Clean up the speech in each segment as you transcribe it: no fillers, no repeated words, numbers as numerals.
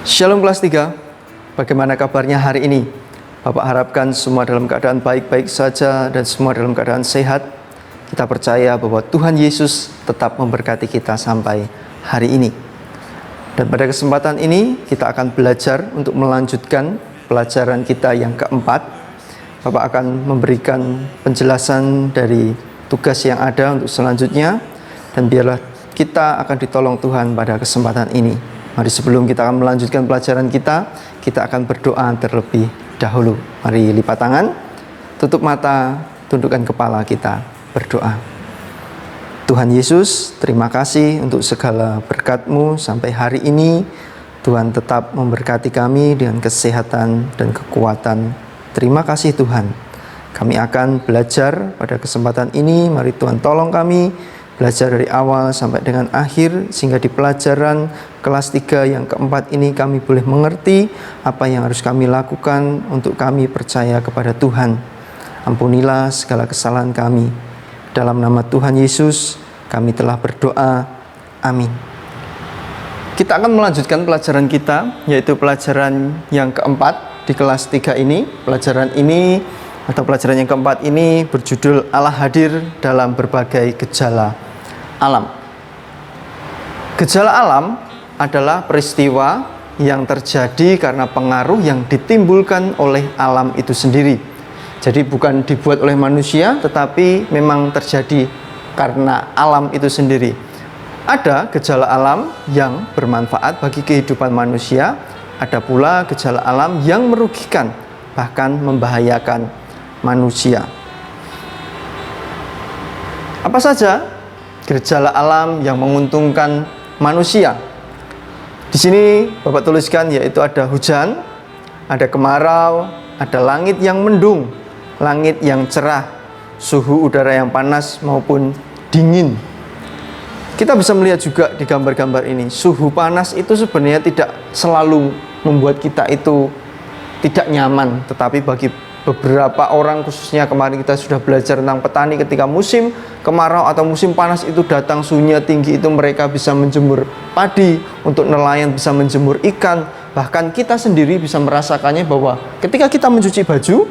Shalom kelas 3, bagaimana kabarnya hari ini? Bapak harapkan semua dalam keadaan baik-baik saja dan semua dalam keadaan sehat. Kita percaya bahwa Tuhan Yesus tetap memberkati kita sampai hari ini. Dan pada kesempatan ini kita akan belajar untuk melanjutkan pelajaran kita yang keempat. Bapak akan memberikan penjelasan dari tugas yang ada untuk selanjutnya. Dan biarlah kita akan ditolong Tuhan pada kesempatan ini. Mari sebelum kita akan melanjutkan pelajaran kita akan berdoa terlebih dahulu. Mari lipat tangan, tutup mata, tundukkan kepala kita, berdoa. Tuhan Yesus, terima kasih untuk segala berkat-Mu sampai hari ini. Tuhan tetap memberkati kami dengan kesehatan dan kekuatan. Terima kasih Tuhan. Kami akan belajar pada kesempatan ini. Mari Tuhan tolong kami belajar dari awal sampai dengan akhir, sehingga di pelajaran kelas 3 yang keempat ini kami boleh mengerti apa yang harus kami lakukan untuk kami percaya kepada Tuhan. Ampunilah segala kesalahan kami. Dalam nama Tuhan Yesus kami telah berdoa. Amin. Kita akan melanjutkan pelajaran kita, yaitu pelajaran yang keempat di kelas 3 ini. Pelajaran yang keempat ini berjudul Allah hadir dalam berbagai gejala alam. Gejala alam adalah peristiwa yang terjadi karena pengaruh yang ditimbulkan oleh alam itu sendiri. Jadi bukan dibuat oleh manusia, tetapi memang terjadi karena alam itu sendiri. Ada gejala alam yang bermanfaat bagi kehidupan manusia, ada pula gejala alam yang merugikan, bahkan membahayakan manusia. Apa saja gejala alam yang menguntungkan manusia? Di sini Bapak tuliskan, yaitu ada hujan, ada kemarau, ada langit yang mendung, langit yang cerah, suhu udara yang panas maupun dingin. Kita bisa melihat juga di gambar-gambar ini, suhu panas itu sebenarnya tidak selalu membuat kita itu tidak nyaman, tetapi bagi beberapa orang, khususnya kemarin kita sudah belajar tentang petani, ketika musim kemarau atau musim panas itu datang, suhunya tinggi, itu mereka bisa menjemur padi, untuk nelayan bisa menjemur ikan. Bahkan kita sendiri bisa merasakannya bahwa ketika kita mencuci baju,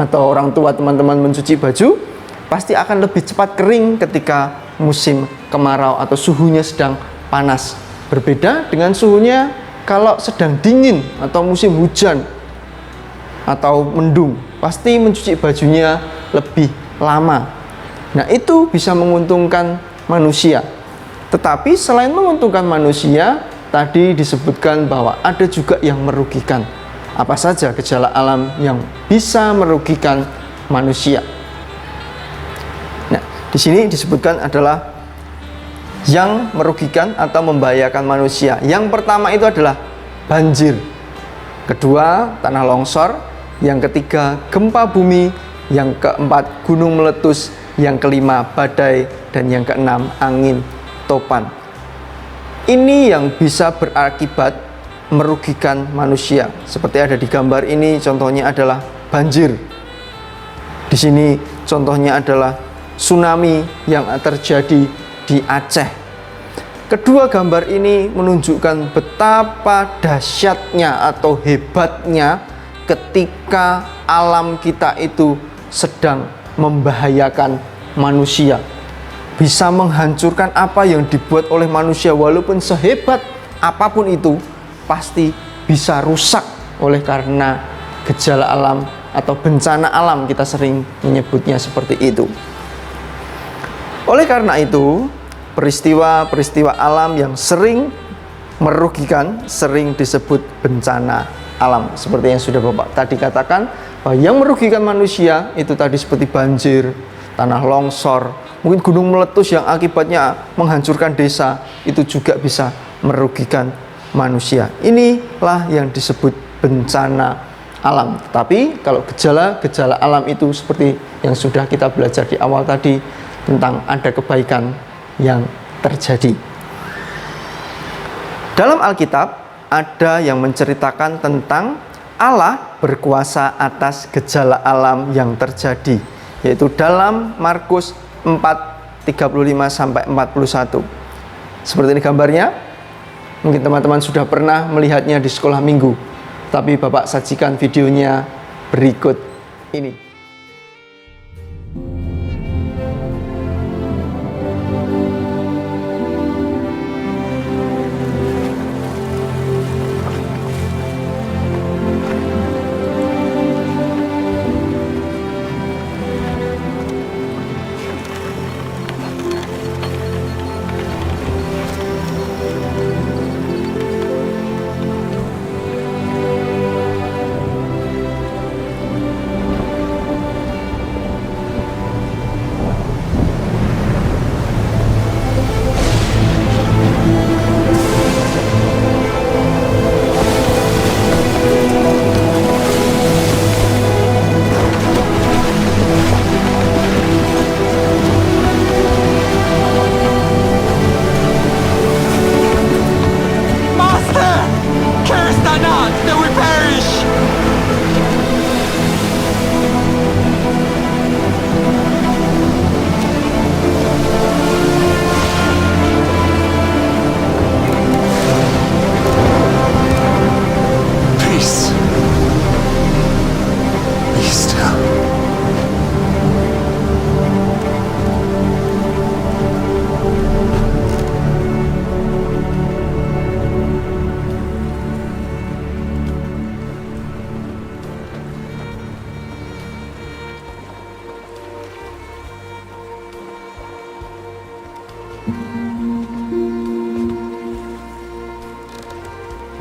atau orang tua teman-teman mencuci baju, pasti akan lebih cepat kering ketika musim kemarau atau suhunya sedang panas. Berbeda dengan suhunya kalau sedang dingin atau musim hujan atau mendung, pasti mencuci bajunya lebih lama. Nah, itu bisa menguntungkan manusia. Tetapi selain menguntungkan manusia, tadi disebutkan bahwa ada juga yang merugikan. Apa saja gejala alam yang bisa merugikan manusia? Nah, di sini disebutkan adalah yang merugikan atau membahayakan manusia. Yang pertama itu adalah banjir. Kedua, tanah longsor. Yang ketiga, gempa bumi. Yang keempat, gunung meletus. Yang kelima, badai. Dan yang keenam, angin topan. Ini yang bisa berakibat merugikan manusia. Seperti ada di gambar ini, contohnya adalah banjir. Di sini contohnya adalah tsunami yang terjadi di Aceh. Kedua gambar ini menunjukkan betapa dahsyatnya atau hebatnya ketika alam kita itu sedang membahayakan manusia, bisa menghancurkan apa yang dibuat oleh manusia. Walaupun sehebat apapun itu, pasti bisa rusak oleh karena gejala alam atau bencana alam, kita sering menyebutnya seperti itu. Oleh karena itu, peristiwa-peristiwa alam yang sering merugikan sering disebut bencana alam. Seperti yang sudah Bapak tadi katakan, bahwa yang merugikan manusia itu tadi seperti banjir, tanah longsor, mungkin gunung meletus yang akibatnya menghancurkan desa, itu juga bisa merugikan manusia. Inilah yang disebut bencana alam. Tapi kalau gejala alam itu seperti yang sudah kita belajar di awal tadi, tentang ada kebaikan yang terjadi. Dalam Alkitab ada yang menceritakan tentang Allah berkuasa atas gejala alam yang terjadi, yaitu dalam Markus 4:35-41. Seperti ini gambarnya. Mungkin teman-teman sudah pernah melihatnya di sekolah minggu, tapi Bapak sajikan videonya berikut ini.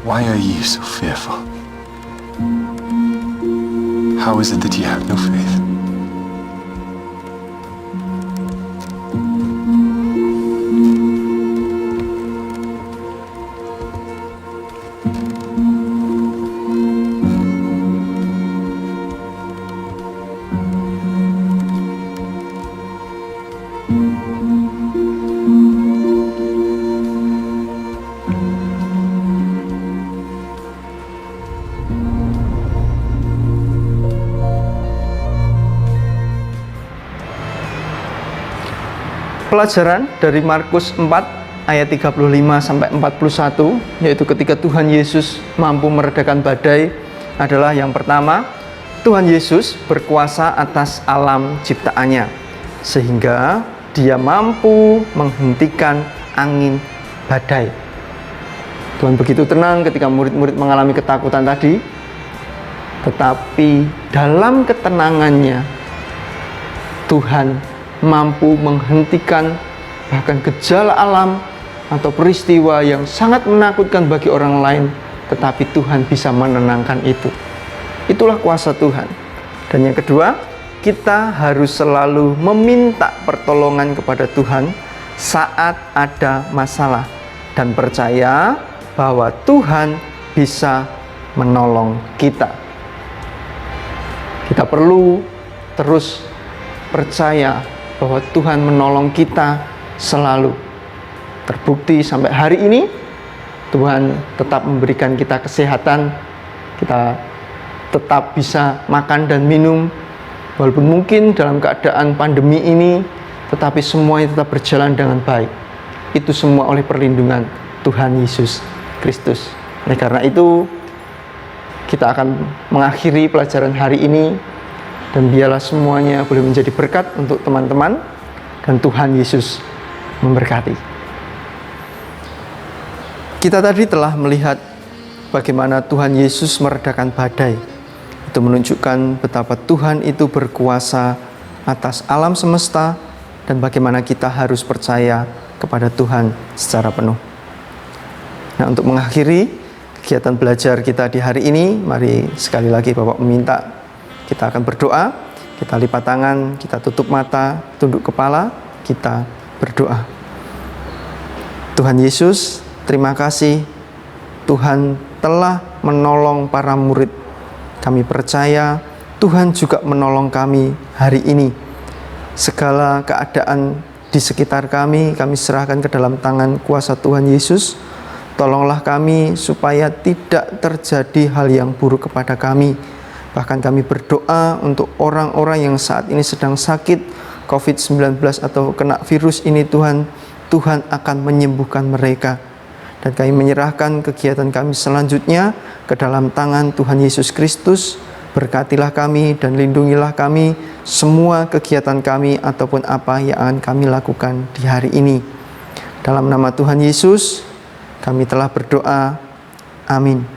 Why are you so fearful? How is it that you have no faith? Pelajaran dari Markus 4 ayat 35 sampai 41, yaitu ketika Tuhan Yesus mampu meredakan badai, adalah yang pertama, Tuhan Yesus berkuasa atas alam ciptaannya sehingga Dia mampu menghentikan angin badai. Tuhan begitu tenang ketika murid-murid mengalami ketakutan tadi, tetapi dalam ketenangannya Tuhan mampu menghentikan bahkan gejala alam atau peristiwa yang sangat menakutkan bagi orang lain, tetapi Tuhan bisa menenangkan itu. Itulah kuasa Tuhan. Dan yang kedua, kita harus selalu meminta pertolongan kepada Tuhan saat ada masalah dan percaya bahwa Tuhan bisa menolong kita. Kita perlu terus percaya bahwa Tuhan menolong kita selalu. Terbukti sampai hari ini Tuhan tetap memberikan kita kesehatan, kita tetap bisa makan dan minum, walaupun mungkin dalam keadaan pandemi ini, tetapi semuanya tetap berjalan dengan baik. Itu semua oleh perlindungan Tuhan Yesus Kristus. Oleh karena itu, kita akan mengakhiri pelajaran hari ini, dan biarlah semuanya boleh menjadi berkat untuk teman-teman, dan Tuhan Yesus memberkati. Kita tadi telah melihat bagaimana Tuhan Yesus meredakan badai. Itu menunjukkan betapa Tuhan itu berkuasa atas alam semesta dan bagaimana kita harus percaya kepada Tuhan secara penuh. Nah, untuk mengakhiri kegiatan belajar kita di hari ini, mari sekali lagi Bapak meminta kita akan berdoa, kita lipat tangan, kita tutup mata, tunduk kepala, kita berdoa. Tuhan Yesus, terima kasih Tuhan telah menolong para murid. Kami percaya Tuhan juga menolong kami hari ini. Segala keadaan di sekitar kami serahkan ke dalam tangan kuasa Tuhan Yesus. Tolonglah kami supaya tidak terjadi hal yang buruk kepada kami. Bahkan kami berdoa untuk orang-orang yang saat ini sedang sakit COVID-19 atau kena virus ini, Tuhan akan menyembuhkan mereka. Dan kami menyerahkan kegiatan kami selanjutnya ke dalam tangan Tuhan Yesus Kristus. Berkatilah kami dan lindungilah kami semua kegiatan kami ataupun apa yang akan kami lakukan di hari ini. Dalam nama Tuhan Yesus, kami telah berdoa. Amin.